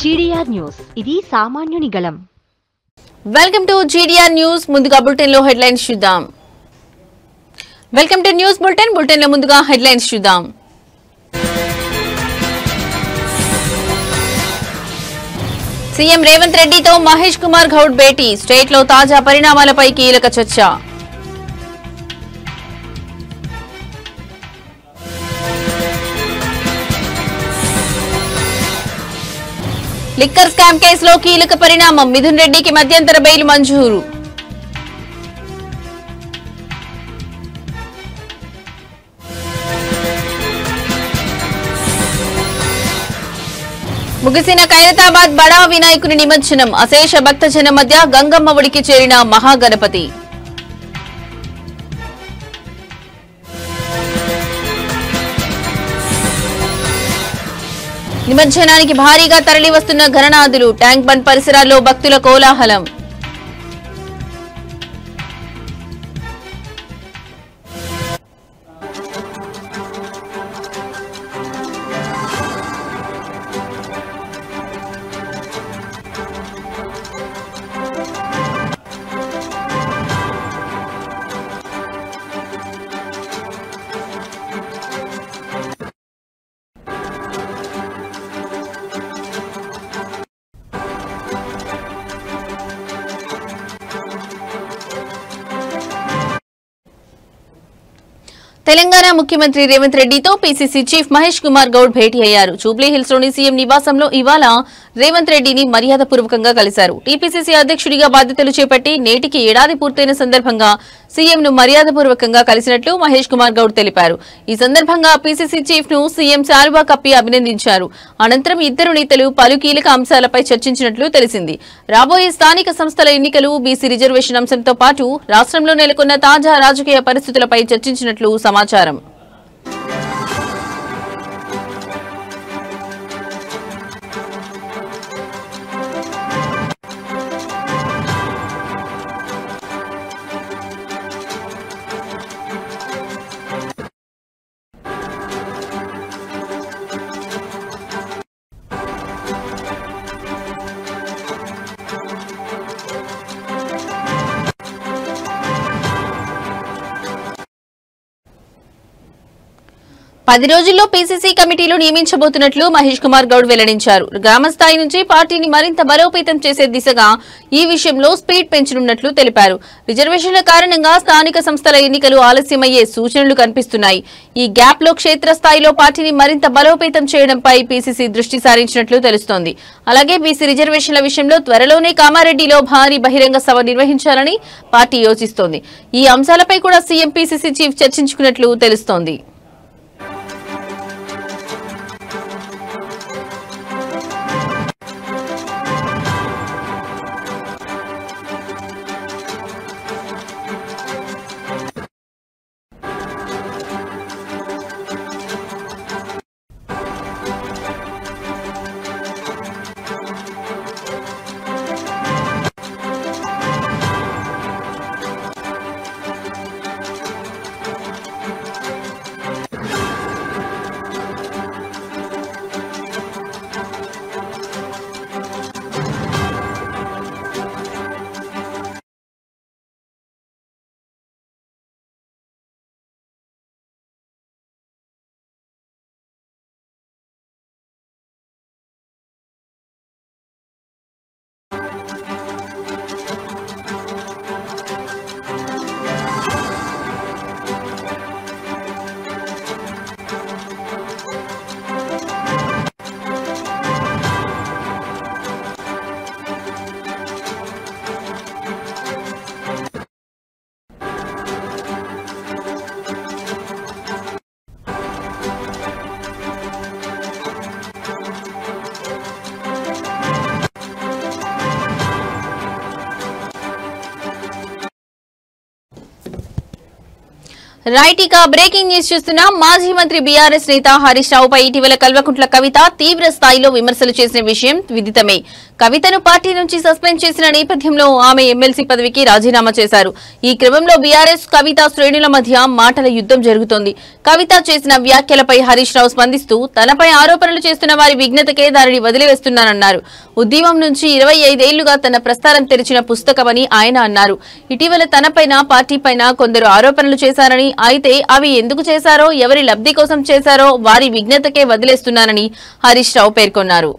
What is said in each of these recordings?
GDR news ఇది సామాన్యుని గళం. Welcome to GDR news. ముందుగా బులెటిన్ లో హెడ్లైన్స్ చూద్దాం. Welcome to news bulletin. Bulletin లో ముందుగా హెడ్లైన్స్ చూద్దాం. సీఎం రేవంత్ రెడ్డితో మహేష్ కుమార్ గౌడ్ భేటీ. స్టేట్ లో తాజా పరిణామాలపై కీలక చర్చ. లిక్కర్ స్కామ్ కేసులో కీలక పరిణామం. మిథున్ రెడ్డికి మధ్యంతర బెయిల్ మంజూరు. ముగిసిన ఖైరతాబాద్ బడా వినాయకుని నిమజ్జనం. అశేష భక్తజనం మధ్య గంగమ్మ ఒడికి చేరిన మహాగణపతి. నిమజ్జనానికి భారీగా తరలి వస్తున్న గణనాథులు. ట్యాంక్ బండ్ పరిసరాల్లో భక్తుల కోలాహలం. తెలంగాణ ముఖ్యమంత్రి రేవంత్ రెడ్డితో పీసీసీ చీఫ్ మహేష్ కుమార్ గౌడ్ భేటీ అయ్యారు. జూబ్లీ హిల్స్ లోని సీఎం నివాసంలో ఇవాళ రేవంత్ రెడ్డిని మర్యాదపూర్వకంగా కలిశారు. టీపీసీసీ అధ్యక్షుడిగా బాధ్యతలు చేపట్టి నేటికి ఏడాది పూర్తయిన సందర్భంగా సీఎంను మర్యాదపూర్వకంగా కలిసినట్లు మహేష్ కుమార్ గౌడ్ తెలిపారు. ఈ సందర్భంగా పీసీసీ చీఫ్ ను సీఎం శాలువా కప్పి అభినందించారు. అనంతరం ఇద్దరు నేతలు పలు కీలక అంశాలపై చర్చించినట్లు తెలిసింది. రాబోయే స్థానిక సంస్థల ఎన్నికలు, బీసీ రిజర్వేషన్ అంశంతో పాటు రాష్ట్రంలో నెలకొన్న తాజా రాజకీయ పరిస్థితులపై చర్చించినట్లు సమాచారం. పది రోజుల్లో పీసీసీ కమిటీలు నియమించబోతున్నట్లు మహేష్ కుమార్ గౌడ్ వెల్లడించారు. గ్రామస్థాయి నుంచి పార్టీని మరింత బలోపేతం చేసే దిశగా ఈ విషయంలో స్పీడ్ పెంచనున్నట్లు తెలిపారు. రిజర్వేషన్ల కారణంగా స్థానిక సంస్థల ఎన్నికలు ఆలస్యమయ్యే సూచనలు కనిపిస్తున్నాయి. ఈ గ్యాప్ లో క్షేత్రస్థాయిలో పార్టీని మరింత బలోపేతం చేయడంపై పీసీసీ దృష్టి సారించినట్లు తెలుస్తోంది. అలాగే బీసీ రిజర్వేషన్ల విషయంలో త్వరలోనే కామారెడ్డిలో భారీ బహిరంగ సభ నిర్వహించాలని పార్టీ యోచిస్తోంది. ఈ అంశాలపై కూడా సీఎం పీసీసీ చీఫ్ చర్చించుకున్నట్లు తెలుస్తోంది. రైట్ ఇక బ్రేకింగ్ న్యూస్ చూస్తున్నాం. మాజీ మంత్రి బీఆర్ఎస్ నేత హరీష్ రావుపై ఇటీవల కల్వకుంట్ల కవిత తీవ్ర స్థాయిలో విమర్శలు చేసిన విషయం విదితమే. కవితను పార్టీ నుంచి సస్పెండ్ చేసిన నేపథ్యంలో ఆమె ఎమ్మెల్సీ పదవికి రాజీనామా చేశారు. ఈ క్రమంలో బీఆర్ఎస్ కవిత శ్రేణుల మధ్య మాటల యుద్ధం జరుగుతోంది. కవిత చేసిన వ్యాఖ్యలపై హరీష్ రావు స్పందిస్తూ తనపై ఆరోపణలు చేస్తున్న వారి విఘ్నతకే దానిని వదిలివేస్తున్నానన్నారు. ఉద్యమం నుంచి 25 ఏళ్లుగా తన ప్రస్థానం తెరిచిన పుస్తకమని ఆయన అన్నారు. ఇటీవల తనపైన పార్టీపైన కొందరు ఆరోపణలు చేశారని, అయితే అవి ఎందుకు చేశారో, ఎవరి లబ్ధి కోసం చేశారో వారి విఘ్నతకే వదిలేస్తున్నానని హరీష్ రావు పేర్కొన్నారు.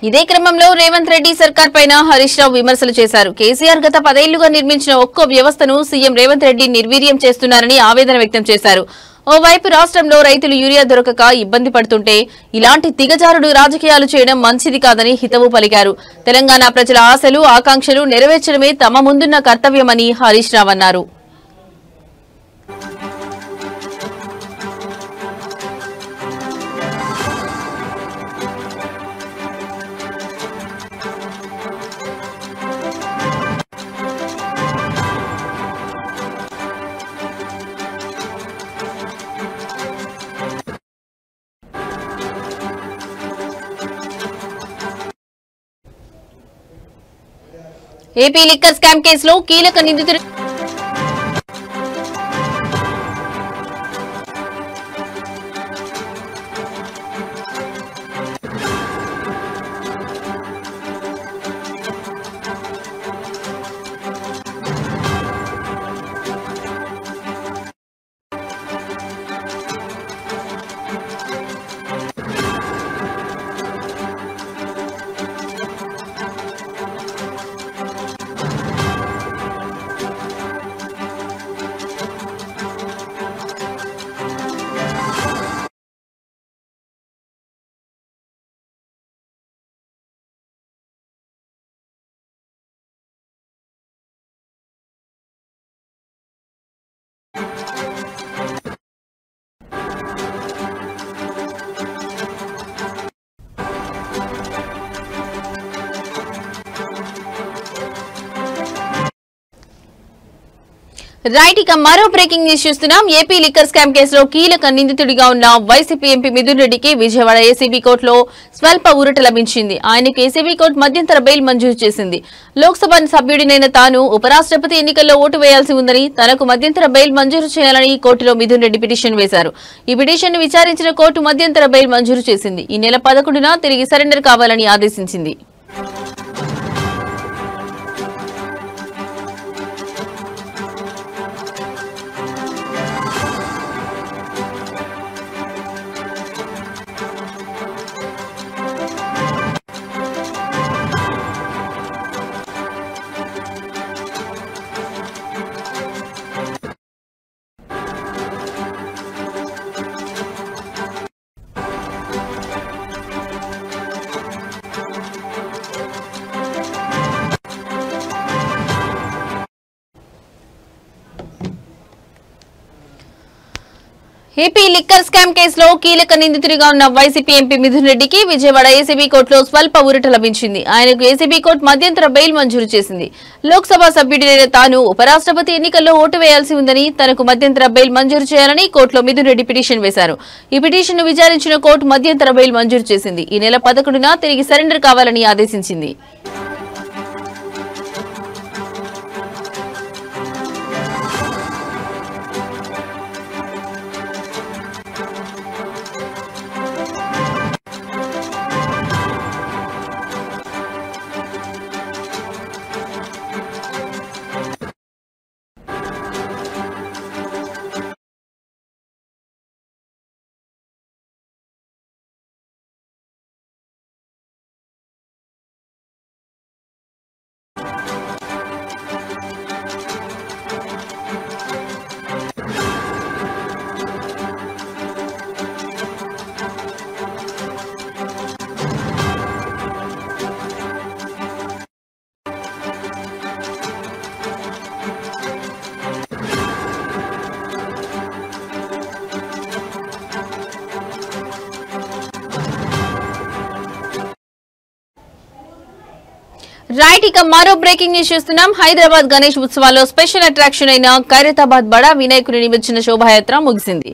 ఇదే క్రమంలో రేవంత్ రెడ్డి సర్కార్ పైన హరీష్ రావు విమర్శలు చేశారు. కేసీఆర్ గత 10 ఏళ్లుగా నిర్మించిన ఒక్కో వ్యవస్థను సీఎం రేవంత్ రెడ్డి నిర్వీర్యం చేస్తున్నారని ఆవేదన వ్యక్తం చేశారు. ఓవైపు రాష్ట్రంలో రైతులు యూరియా దొరకక ఇబ్బంది పడుతుంటే ఇలాంటి దిగజారుడు రాజకీయాలు చేయడం మంచిది కాదని హితవు పలికారు. తెలంగాణ ప్రజల ఆశలు, ఆకాంక్షలు నెరవేర్చడమే తమ ముందున్న కర్తవ్యమని హరీష్ రావు అన్నారు. ఏపీ లిక్కర్ స్కామ్ కేసులో కీలక నిందితుడు రైట్ ఇక మరో బ్రేకింగ్ న్యూస్ చూస్తున్నాం. ఏపీ లిక్కర్ స్కామ్ కేసులో కీలక నిందితుడిగా ఉన్న వైసీపీ ఎంపీ మిథున్ రెడ్డికి విజయవాడ ఏసీబీ కోర్టులో స్వల్ప ఊరట లభించింది. ఆయనకు ఏసీబీ కోర్టు మధ్యంతర బెయిల్ మంజూరు చేసింది. లోక్సభ సభ్యుడినైన తాను ఉపరాష్ట్రపతి ఎన్నికల్లో ఓటు వేయాల్సి ఉందని, తనకు మధ్యంతర బెయిల్ మంజూరు చేయాలని కోర్టులో మిథున్ రెడ్డి పిటిషన్ వేశారు. ఈ పిటిషన్ ను విచారించిన కోర్టు మధ్యంతర బెయిల్ మంజూరు చేసింది. ఈ నెల 11న తిరిగి సరెండర్ కావాలని ఆదేశించింది. ఏపీ లిక్కర్ స్కామ్ కేసులో కీలక నిందితుడిగా ఉన్న వైసీపీ ఎంపీ మిథున్ రెడ్డికి విజయవాడ ఏసీబీ కోర్టులో స్వల్ప ఊరట లభించింది. ఆయనకు ఏసీబీ కోర్టు మధ్యంతర బెయిల్ మంజూరు చేసింది. లోక్సభ సభ్యుడినైన తాను ఉపరాష్ట్రపతి ఎన్నికల్లో ఓటు వేయాల్సి ఉందని, తనకు మధ్యంతర బెయిల్ మంజూరు చేయాలని కోర్టులో మిథున్ రెడ్డి పిటిషన్ వేశారు. ఈ పిటిషన్ ను విచారించిన కోర్టు మధ్యంతర బెయిల్ మంజూరు చేసింది. ఈ నెల 11న తిరిగి సరెండర్ కావాలని ఆదేశించింది. రైట్, ఇక మరో బ్రేకింగ్ న్యూస్ చూస్తున్నాం. హైదరాబాద్ గణేష్ ఉత్సవాల్లో స్పెషల్ అట్రాక్షన్ అయిన ఖైరతాబాద్ బడా వినాయకుని నిమజ్జన శోభాయాత్ర ముగిసింది.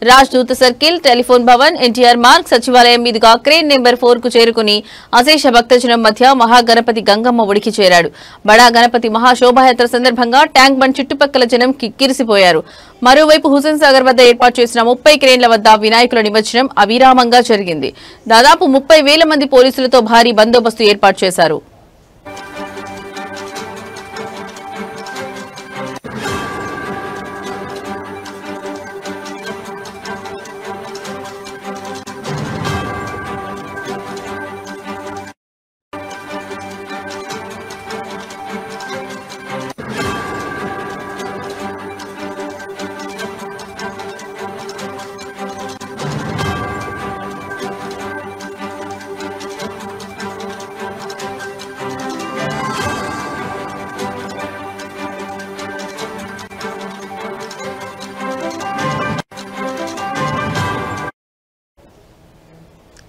రాజ్ దూత సర్కిల్, టెలిఫోన్ భవన్, ఎన్టీఆర్ మార్గ్, సచివాలయం మీదుగా క్రేన్ నెంబర్ 4 కు చేరుకుని అశేష భక్తజనం మధ్య మహాగణపతి గంగమ్మ ఒడికి చేరాడు. బడా గణపతి మహాశోభాయాత్ర సందర్భంగా ట్యాంక్ బండ్ చుట్టుపక్కల జనం కిక్కిరిసిపోయారు. మరోవైపు హుసేన్ సాగర్ వద్ద ఏర్పాటు చేసిన 30 క్రేన్ల వద్ద వినాయకుల నిమజ్జనం అవిరామంగా జరిగింది. దాదాపు 30,000 మంది పోలీసులతో భారీ బందోబస్తు ఏర్పాటు చేశారు.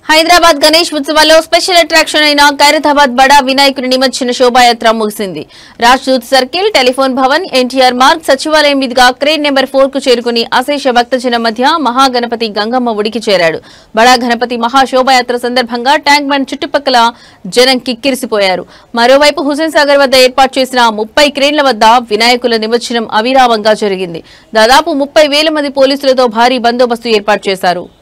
హైదరాబాద్ గణేష్ ఉత్సవాల్లో స్పెషల్ అట్రాక్షన్ అయిన ఖైరతాబాద్ బడా వినాయకుని నిమజ్జన శోభాయాత్ర ముగిసింది. రాజ్ దూత్ సర్కిల్, టెలిఫోన్ భవన్, ఎన్టీఆర్ మార్గ్, సచివాలయం మీదుగా క్రేన్ నెంబర్ 4 కు చేరుకుని అశేష భక్తజనం మధ్య మహాగణపతి గంగమ్మ ఒడికి చేరాడు. బడా గణపతి మహాశోభాయాత్ర సందర్భంగా ట్యాంక్ బండ్ చుట్టుపక్కల జనం కిక్కిరిసిపోయారు. మరోవైపు హుసేన్ సాగర్ వద్ద ఏర్పాటు చేసిన 30 క్రేన్ల వద్ద వినాయకుల నిమజ్జనం అవిరామంగా జరిగింది. దాదాపు 30,000 మంది పోలీసులతో భారీ బందోబస్తు ఏర్పాటు చేశారు.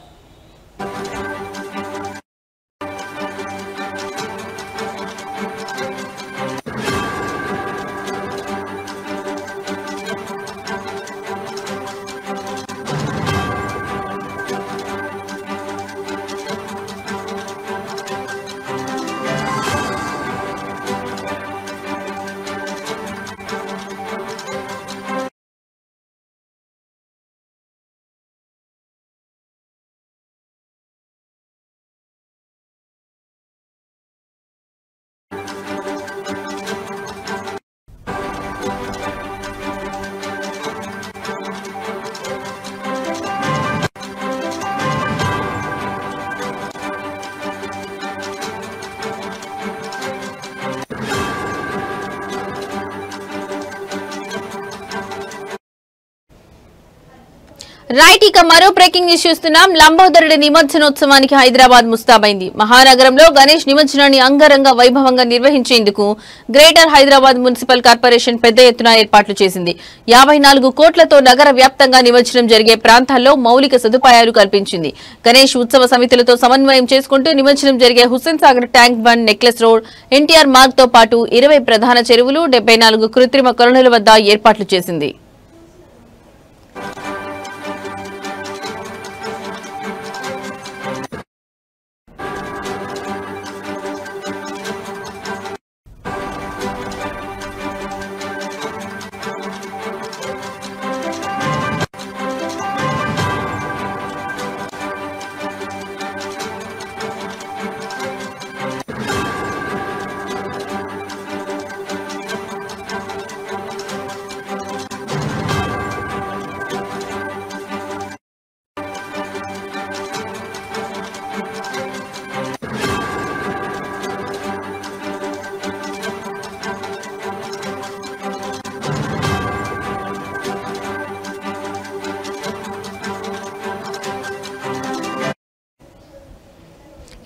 రైట్, ఇక మరో బ్రేకింగ్ న్యూస్ చూస్తున్నాం. లంబోదరుడి నిమజ్జనోత్సవానికి హైదరాబాద్ ముస్తాబైంది. మహానగరంలో గణేష్ నిమజ్జనాన్ని అంగరంగ వైభవంగా నిర్వహించేందుకు గ్రేటర్ హైదరాబాద్ మున్సిపల్ కార్పొరేషన్ పెద్ద ఎత్తున ఏర్పాట్లు చేసింది. 54 కోట్లతో నగర వ్యాప్తంగా నిమజ్జనం జరిగే ప్రాంతాల్లో మౌలిక సదుపాయాలు కల్పించింది. గణేష్ ఉత్సవ సమితులతో సమన్వయం చేసుకుంటూ నిమజ్జనం జరిగే Hussain Sagar, tank bund, necklace road, NTR Marg తో పాటు 20 ప్రధాన చెరువులు, 74 కృత్రిమ కొలనుల వద్ద ఏర్పాట్లు చేసింది.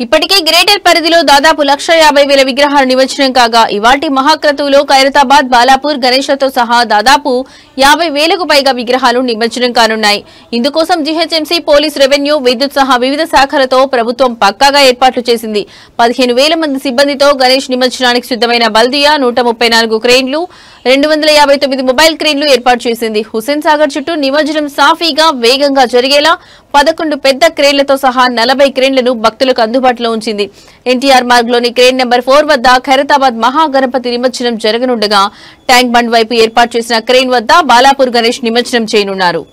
ఇప్పటికే గ్రేటర్ పరిధిలో దాదాపు 1,50,000 విగ్రహాలు నిమజ్జనం కాగా ఇవాల్టి మహాక్రతువులో ఖైరతాబాద్, బాలాపూర్ గణేష్లతో సహా దాదాపు 50,000కు పైగా విగ్రహాలు నిమజ్జనం కానున్నాయి. ఇందుకోసం జీహెచ్ఎంసీ, పోలీస్, రెవెన్యూ, విద్యుత్ సహా వివిధ శాఖలతో ప్రభుత్వం పక్కాగా ఏర్పాట్లు చేసింది. 15,000 మంది సిబ్బందితో గణేష్ నిమజ్జనానికి సిద్ధమైన బల్దియా 134 క్రేన్లు, 259 మొబైల్ క్రేన్లు ఏర్పాటు చేసింది. హుస్సేన్ సాగర్ చుట్టూ నిమజ్జనం సాఫీగా, వేగంగా జరిగేలా 11 పెద్ద క్రేన్లతో సహా 40 క్రేన్లను భక్తులకు అందుబాటులో ఉంచింది. ఎన్టీఆర్ మార్గ్ లోని క్రేన్ నెంబర్ 4 వద్ద ఖైరతాబాద్ మహాగణపతి నిమజ్జనం జరగనుండగా ట్యాంక్ బండ్ వైపు ఏర్పాటు చేసిన క్రేన్ వద్ద బాలాపూర్ గణేష్ నిమజ్జనం చేయనున్నారు.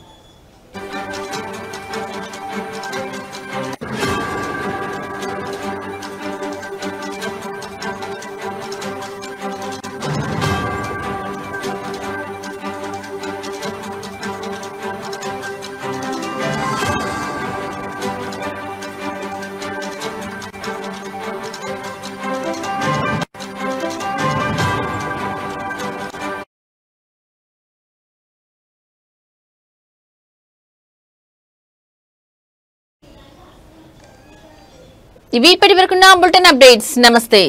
ఇవి ఇప్పటి వరకున్న బులెటిన్ అప్డేట్స్. నమస్తే.